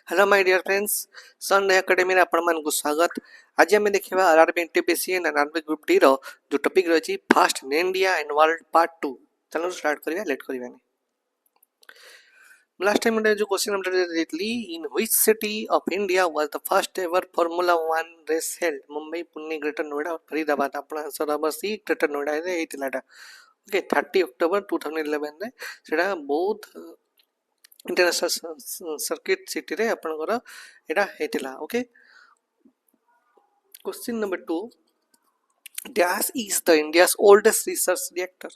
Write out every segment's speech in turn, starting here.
Hello my dear friends Sun Academy रे आपण मानकु स्वागत। आज आम देखा RRB NTPC and RRB group D रो जो टॉपिक रही first in India and world part 2। चलो स्टार्ट करिया लेट करिया नहीं। लास्ट टाइम जो क्वेश्चन हम देतली in which city of India was the first ever formula 1 race held. Mumbai Pune greater Noida और फरीदाबाद। आपण आंसर हम सी ग्रेटर नोएडा रे हेतिलाटा। ओके 30 अक्टोबर 2011 रे सेडा बहुत इंटरनेशनल सर्किट सिटी रे आपनकर एटा हेतिला। Okay question number 2 dash is the India's oldest research reactor।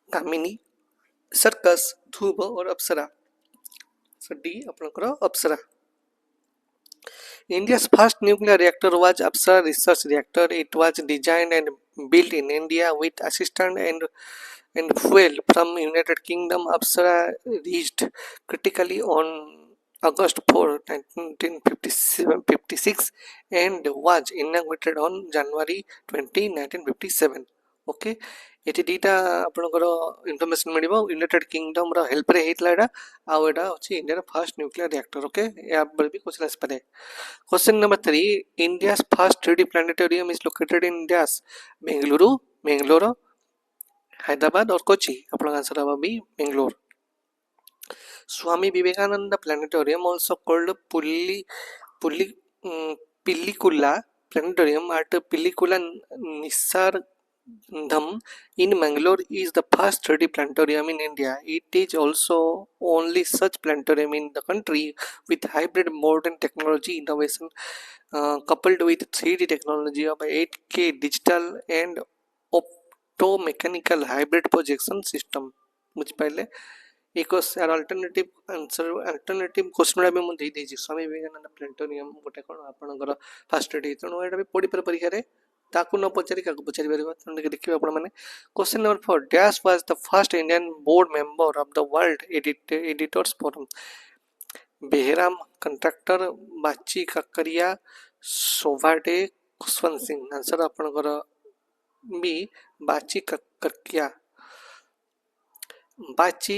Kamini, CIRUS, Dhruva और अप्सरा। सो डी आपनकर Apsara. India's first nuclear reactor was Apsara Research Reactor. It was designed and built in India with assistance and fuel from United Kingdom. Apsara reached critically on August 4, 1956 and was inaugurated on January 20, 1957. Okay ये दीटा आपनकर information मिलिबो United Kingdom रो help रे हेतला एटा आ एटा होची इंडिया रो फर्स्ट न्यूक्लियर रिएक्टर। ओके या पर भी क्वेश्चन आस पारे। Question number 3 India's first 3D planetarium is located in India's Bengaluru, Bangalore, Hyderabad और कोची। आपन आंसर हबा B Bangalore. Swami Vivekananda planetarium also called पुल्ली Pilikula planetarium at Pillikula Nisargam in Mangalore is the first 3D planetarium in India. It is also only such planetarium in the country with hybrid modern technology innovation coupled with 3D technology of 8K digital and optomechanical hybrid projection system। बुझ पाइले एक alternative answer alternative question भी मुझे देछि Swami Vivekananda planetarium गोटे कोन आपनकर fast AD तणो एटा भी पढि पर परीक्षा रे ताकू न पचारि काकू पचारि परबा तण के देखिबा आपण माने। Question number 4 dash was the first Indian board member of the world editors forum. Behram contractor बाची काकरिया सोभाटे खुशवंत सिंह। आंसर आपनकर बी बाची काकरिया। बाची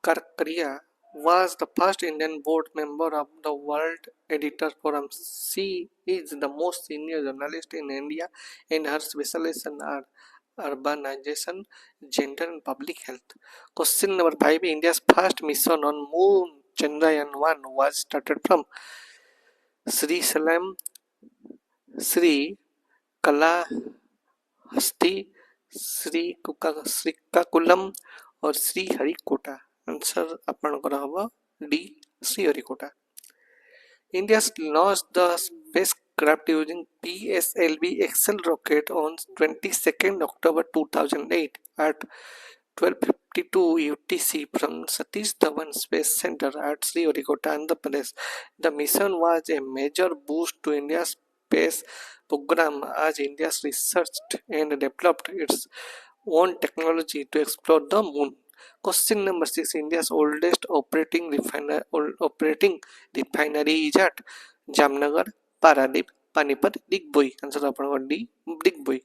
Kankaria was the first Indian board member of the World Editors Forum. She is the most senior journalist in India and her specializations are urbanization, gender and public health। Question number 5 India's first mission on moon Chandrayaan 1 was started from Sri Salam, Sri Kalahasti, Srikakulam और Shri Harikota. Answer आपनकर हबो D Shri Harikota. India launched the spacecraft using PSLV XL rocket on 22nd October 2008 at 12:52 UTC from Satish Dhawan Space Center at Sriharikota, Andhra Pradesh। The mission was a major boost to India's space program as India researched and developed its own technology to explore the moon। Question number 6 India's oldest operating refinery is at Jamnagar, Paradip, Panipat, Digboi। Answer आपन D Digboi।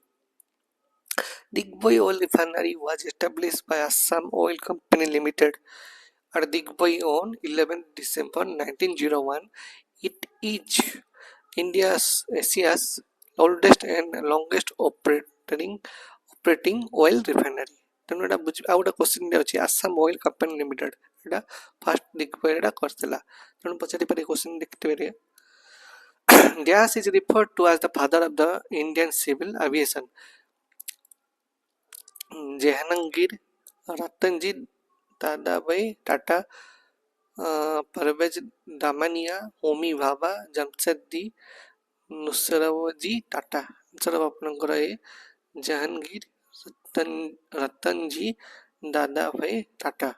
Digboi Oil Refinery was established by Assam Oil Company Limited at Digboi on 11 December 1901। It is Asia's oldest and longest operating oil refinery। ତେଣୁ ଏଟା ଆଉ ଗୋଟେ question ଟେ ଅଛି Assam oil company limited ଏଟା first ଦିଗ୍ବୟ ଏଟା କରିଥିଲା। ତେଣୁ ପଚାରି ପାରେ କ୍ୱେଶ୍ଚିନ୍ ଦେଖିଥିବେ। Dash is referred to as the father of the Indian civil aviation. Jahangir, Ratanji Dadabhai Tata, Parvez Damania, Homi Bhabha, Jamshedji Nusratji Tata. Answer आपनकर ए जहांगीर रतनजी दादाभाई टाटा।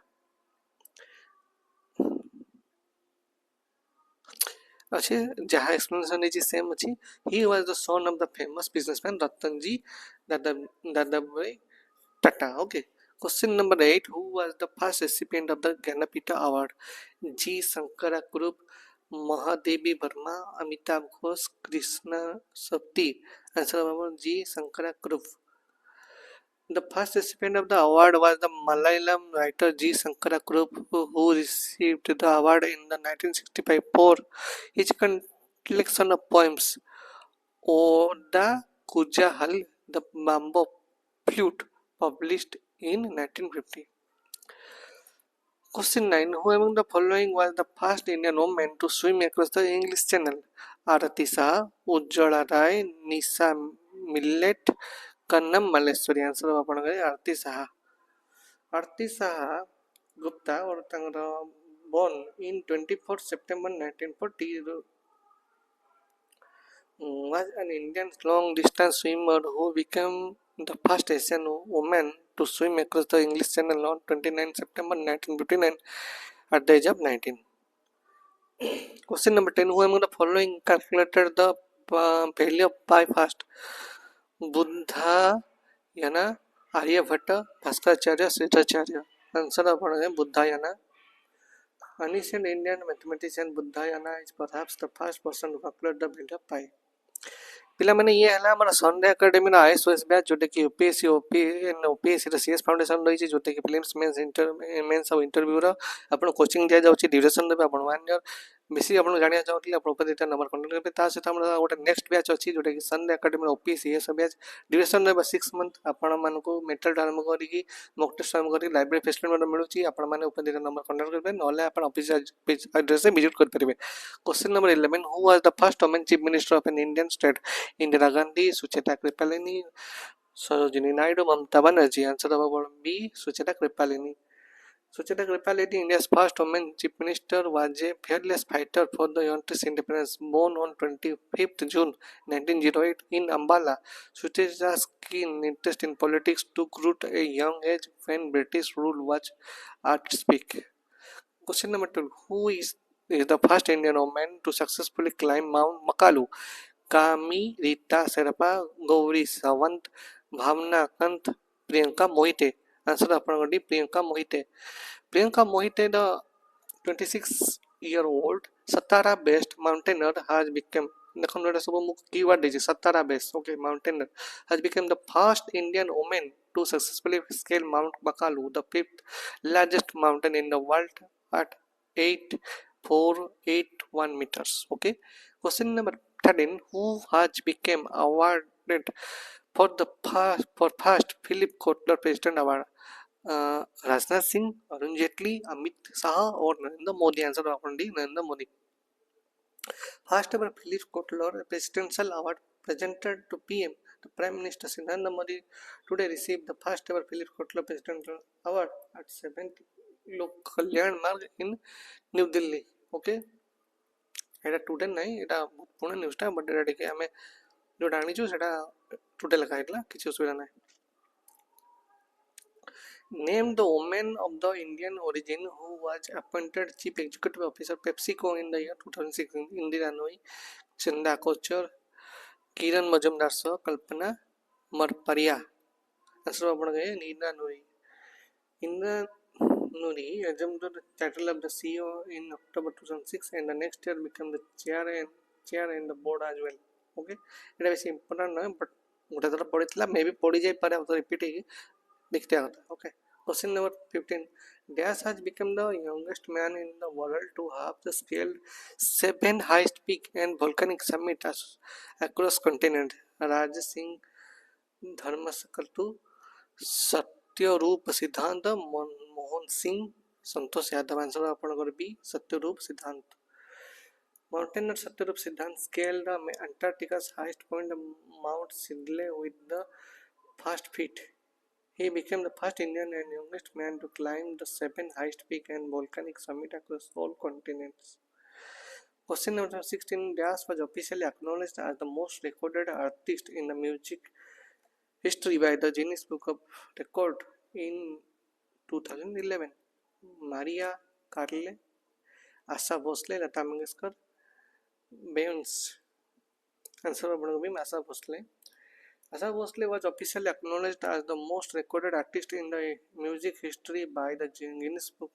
अच्छे जहाँ एक्सप्लेनेशन है सेम अच्छी। He was the son of the famous businessman Ratanji Dadabhai Tata। Okay. Question number 8 Who was the first recipient of the Jnanapita Award? G. Shankara Kurup, Mahadevi Verma, Amitabh Ghosh, Krishna Sapti। Answer G. Shankara Kurup। The first recipient of the award was the Malayalam writer G. Sankara Group, who received the award in the 1965 for his collection of poems Oda Kujahal, the Bamboo Flute, published in 1950. Question 9. Who among the following was the first Indian woman to swim across the English Channel? Arati Saha, Ujjwala Rai, Nisha Millet, Kannam Malleswari. Answer of Arati Saha. Arti Saha Gupta or born in 24 September 1940 was an Indian long distance swimmer who became the first Asian woman to swim across the English Channel on 29 September 1959 at the age of 19. Question number 10. Who among the following calculated the value of pi fast? Buddha, Yana, Aryabhatta, Bhaskaracharya, Sridharacharya. Answer of Buddhayana. Ancient Indian mathematician Buddhayana is perhaps the first person to calculate the value of pi. ପିଲାମାନେ ଇଏ ହେଲା ଆମର Sunday ଏକାଡେମୀର ISOS batch ଯେଉଁଟାକି UPSC ଓପିଏସ୍ସିର CS foundation ରହିଛି ଯେଉଁଟାକି films mens ଆଉ ଇଣ୍ଟରଭ୍ୟୁର ଆପଣ କୋଚିଂ ଦିଆଯାଉଛି ଡ୍ୟୁରେସନ୍ ଦେବେ ଆପଣ 1 ଇୟର୍ ବେଶୀ ଆପଣ ଜାଣିବାକୁ ଚାହୁଁଥିଲେ ଆପଣ ଉପରେ ଦୁଇଟା ନମ୍ବର କଣ୍ଟାକ୍ଟ କରିବେ ତା ସହିତ ଆମର ଗୋଟେ ନେକ୍ସଟ ବ୍ୟାଚ୍ ଅଛି ଯେଉଁଟାକି ସନ୍ଡେ ଏକାଡେମୀର OPSC ES ବ୍ୟାଚ୍ ଡ୍ୟୁରେସନ୍ ରହିବ 6 ମନ୍ଥ ଆପଣମାନଙ୍କୁ ମେଟେରିଆଲ୍ ଆରମ୍ଭ କରିକି ମକ୍ ଟେଷ୍ଟ ଆରମ୍ଭ କରିକି ଲାଇବ୍ରେରୀ ଫେସିଲିଟି ମଧ୍ୟ ମିଳୁଛି ଆପଣମାନେ ଉପରେ ଦୁଇଟା ନମ୍ବର କଣ୍ଟାକ୍ଟ କରିବେ ନହେଲେ ଆପଣ ଅଫିସ୍ ଆଡ୍ରେସ୍ରେ ଭିଜିଟ୍ କରିପାରିବେ question number 11 who was the first women chief minister of ଆନ୍ Indian state Indira Gandhi, Sucheta Kripalini, Sarojini Naidu, Mamata Banerjee. Answer of B. Sucheta Kripalini. Sucheta Kripalini, India's first woman chief minister, was a fearless fighter for the country's independence. Born on 25th June 1908 in Ambala, Sucheta's keen interest in politics took root at a young age when British rule was at peak. Question number 2. Who is the first Indian woman to successfully climb Mount Makalu? कामी रीता शेरपा गौरी सावंत भावना कंत Priyanka Mohite answer आपन D Priyanka Mohite the 26-year-old Satara based mountaineer has become देखो एटा सब मु keyword they Satara based okay mountaineer has become the first Indian woman to successfully scale Mount Bakalu, the fifth largest mountain in the world at 8481 meters. Okay, question number 13. Who has become awarded for the first Philip Kotler President Award? Rajnath Singh, Arun Jaitley, Amit Shah or Narendra Modi. Answer Narendra Modi. First ever Philip Kotler Presidential Award presented to PM. The Prime Minister Narendra Modi today received the first ever Philip Kotler Presidential Award at 70 local landmark in New Delhi. Okay. Etah today नहीं एटा Pune न्यूज़टा but एटा टिके हमें जोटा आनिछु सेटा today लिखा हैतला किछि असुविधा नाही name the women of the Indian origin who was appointed chief executive officer PepsiCo in the year 2016 Indira नोई चंदा कोचर किरण मजुमदार सह कल्पना मरपरिया आंसर आपण गए नीना नोई Indira Nuri assumed the title of the CEO in October 2006 and the next year became the chair in the board as well. Okay, it is important no but गोटे थर पढ़ी मे भी पढ़ी जाई पारे तो रिपीट है देखते आता. Okay, question number 15. Dash has become the youngest man in the world to have the scaled 7 highest peak and volcanic summits across continent. Raj Singh, Dharmasakatu, Satyarup सिद्धांत मनमोहन सिंह संतोष यादव. आंसर आपनकर बी सत्यरूप सिद्धांत. Mountaineer Satyarూप सिद्धांत scaled the Antarctica's highest point Mount Sidley with the fast feet. He became the first Indian and youngest man to climb the 7 highest peak and volcanic summit across all continents. Question number 16. Dash was officially acknowledged as the most recorded artist in the music history by the Guinness Book of Record in 2011. Maria Carey, Asha Bhosle, Lata Mangeshkar, Beyonce. Answer of Asha Bhosle. Asha Bhosle was officially acknowledged as the most recorded artist in the music history by the Guinness Book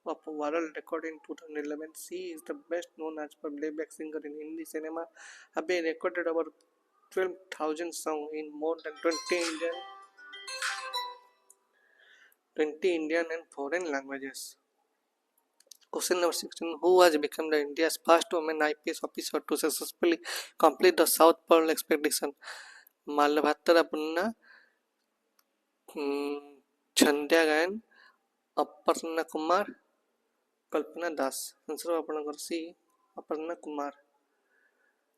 of World Record in 2011. She is the best known as a playback singer in Hindi cinema, have been recorded over 12,000 songs in more than 20 Indian 20 Indian and foreign languages. Question number 16. Who has become the India's first woman IPS officer to successfully complete the South Pole expedition? Malabhatra Punna, Chandya Gayan, Aparna Kumar, Kalpana Das. Answer ଆପଣଙ୍କର C. Aparna Kumar.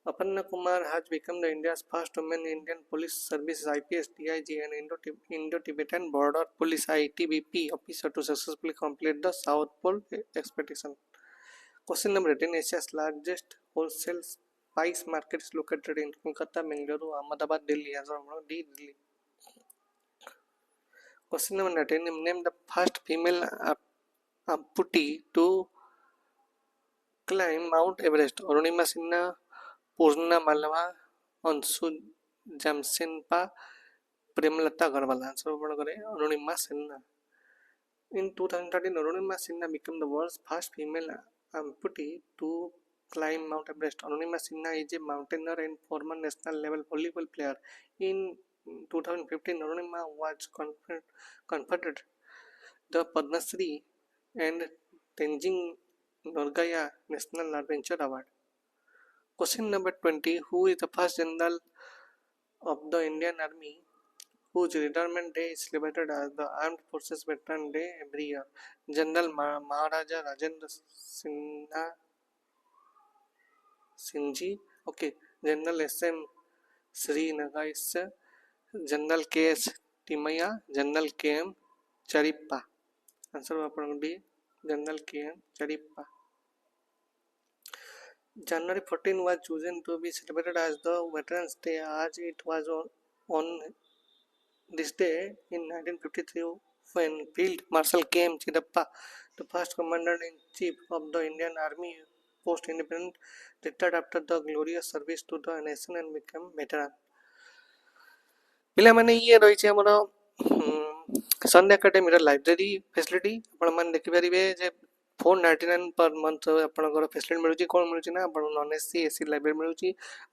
Aparna Kumar has become the India's first woman Indian Police Service IPS, DIG and Indo-Tibetan Border Police ITBP officer to successfully complete the South Pole expedition. Question number 18. Asia's largest wholesale spice market is located in Kolkata, Bengaluru, Ahmedabad, Delhi. Answer D. Delhi. Question number 19. Name the first female amputee to climb Mount Everest. Arunima Sinha, Purna Malava, Ansu Jamsenpa, Premlata Agarwal. Answer Arunima Sinha. In 2013, Arunima Sinha became the world's first female amputee to climb Mount Everest. Arunima Sinha is a mountaineer and former national level volleyball player. In 2015, Arunima was conferred the Padma Shri and Tenzing Norgaya National Adventure Award. Question number 20. Who is the first general of the Indian Army whose retirement day is celebrated as the Armed Forces Veteran Day every year? General Maharaja Rajendra Singhji, okay. General S.M. Srinagais, General K.S. Timaya, General K.M. Charippa. Answer will be General K.M. Charippa. January 14 was chosen to be celebrated as the Veterans Day as it was on this day in 1953 when Field Marshal K.M. Chidappa, the first Commander-in-Chief of the Indian Army post-independent, retired after the glorious service to the nation and became veteran. ପିଲାମାନେ ଇଏ ରହିଛି ଆମର ସନ୍ ଏକାଡେମୀର library facility ଆପଣମାନେ ଦେଖିପାରିବେ ଯେ 499 per month ଆପଣଙ୍କର facility ମିଳୁଛି କ'ଣ ମିଳୁଛି ନା ଆପଣ ନନ୍ ଏସି ଏସି ଲାଇବ୍ରେରୀ ମିଳୁଛି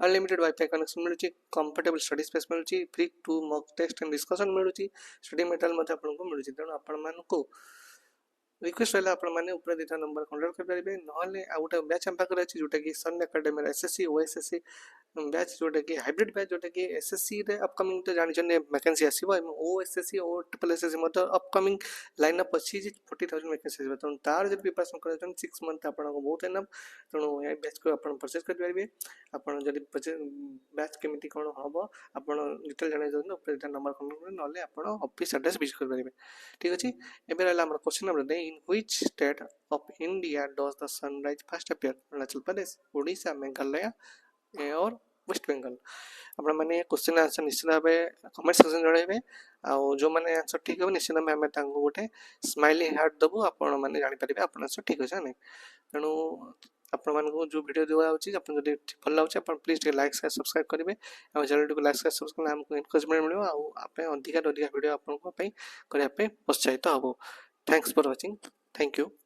ଅନଲିମିଟେଡ୍ ୱାଇଫାଇ କନେକ୍ସନ୍ ମିଳୁଛି କମ୍ଫର୍ଟେବଲ୍ ଷ୍ଟଡି ସ୍ପେସ୍ ମିଳୁଛି free to mock test and discussion ମିଳୁଛି ଷ୍ଟଡି ମେଟେରିଆଲ୍ ମଧ୍ୟ ଆପଣଙ୍କୁ ମିଳୁଛି ତେଣୁ ଆପଣମାନଙ୍କୁ ରିକ୍ୱେଷ୍ଟ ରହିଲା ଆପଣମାନେ ଉପରେ ଦୁଇଟା ନମ୍ବର କଣ୍ଟାକ୍ଟ କରିପାରିବେ ନହେଲେ ଆଉ ଗୋଟେ ବ୍ୟାଚ୍ ଆମ ପାଖରେ ଅଛି ଯେଉଁଟାକି ସନ୍ ଏକାଡେମୀର ଏସ୍ଏସ୍ସି ଓଏସ୍ଏସ୍ସି ବ୍ୟାଚ୍ ଯେଉଁଟାକି ହାଇବ୍ରିଡ୍ ବ୍ୟାଚ୍ ଯେଉଁଟାକି ଏସ୍ଏସ୍ସିରେ ଅପକମିଂ ତ ଜାଣିଛନ୍ତି ଭ୍ୟାକେନ୍ସି ଆସିବ ଏବଂ ଓଏସ୍ଏସ୍ସି ଓ ଟ୍ରିପଲ୍ ଏସ୍ଏସ୍ସି ମଧ୍ୟ ଅପକମିଂ ଲାଇନ୍ ଅପ୍ ଅଛି ଯେ 40,000 ଭ୍ୟାକେନ୍ସି ଆସିବ ତେଣୁ ତାର ଯଦି ପ୍ରିପାରେସନ୍ କରାଯାଉଛନ୍ତି 6 ମନ୍ଥ ଆପଣଙ୍କୁ ବହୁତ ଏନଫ୍ ତେଣୁ ଏ ବ୍ୟାଚ୍କୁ ଆପଣ ପରଚେଜ୍ କରିପାରିବେ ଆପଣ ଯଦି ବ୍ୟାଚ୍ କେମିତି କ'ଣ ହେବ ଆପଣ ଡିଟେଲ୍ ଜାଣିବାକୁ ଉପରେ ଦୁଇଟା ନମ୍ବର କଣ୍ଟାକ୍ଟ କରିବେ ନହେଲେ ଆପଣ ଅଫିସ୍ ଆଡ୍ରେସ୍ ଭିଜିଟ୍ କରିପାରିବେ ଠିକ୍ ଅଛି ଏବେ ରହିଲା ଆମର କ୍ୱେଶ୍ଚନ୍ ନମ୍ବର ଦେ in which state of India does the sunrise first appear? Arunachal Pradesh, Odisha, Meghalaya or West Bengal? ଆପଣମାନେ କ୍ୱେଶ୍ଚନ୍ ଆନ୍ସର୍ ନିଶ୍ଚିତ ଭାବେ କମେଣ୍ଟ ସେକ୍ସନ୍ ଜଣାଇବେ ଆଉ ଯେଉଁମାନେ ଆନ୍ସର୍ ଠିକ୍ ହେବ ନିଶ୍ଚିତ ଭାବେ ଆମେ ତାଙ୍କୁ ଗୋଟେ ସ୍ମାଇଲି ହାର୍ଟ ଦେବୁ ଆପଣମାନେ ଜାଣିପାରିବେ ଆପଣ ଆନ୍ସର୍ ଠିକ୍ ଅଛି ନା ନାହିଁ ତେଣୁ ଆପଣମାନଙ୍କୁ ଯେଉଁ ଭିଡ଼ିଓ ଦିଆହେଉଛି ଆପଣ ଯଦି ଭଲ ଲାଗୁଛି ଆପଣ ପ୍ଲିଜ୍ ଟିକେ ଲାଇକ୍ ସେୟାର ସବସ୍କ୍ରାଇବ୍ କରିବେ ଆମ ଚ୍ୟାନେଲଟିକୁ ଲାଇକ୍ ସେୟାର ସବସ୍କ୍ରାଇବ୍ କଲେ ଆମକୁ ଏନକରେଜମେଣ୍ଟ ମିଳିବ ଆଉ ଆମେ ଅଧିକା ଭିଡ଼ିଓ ଆପଣଙ୍କ ପାଇଁ କରିବା ପାଇଁ ପ୍ରୋତ୍ସାହିତ ହେବ। Thanks for watching. Thank you.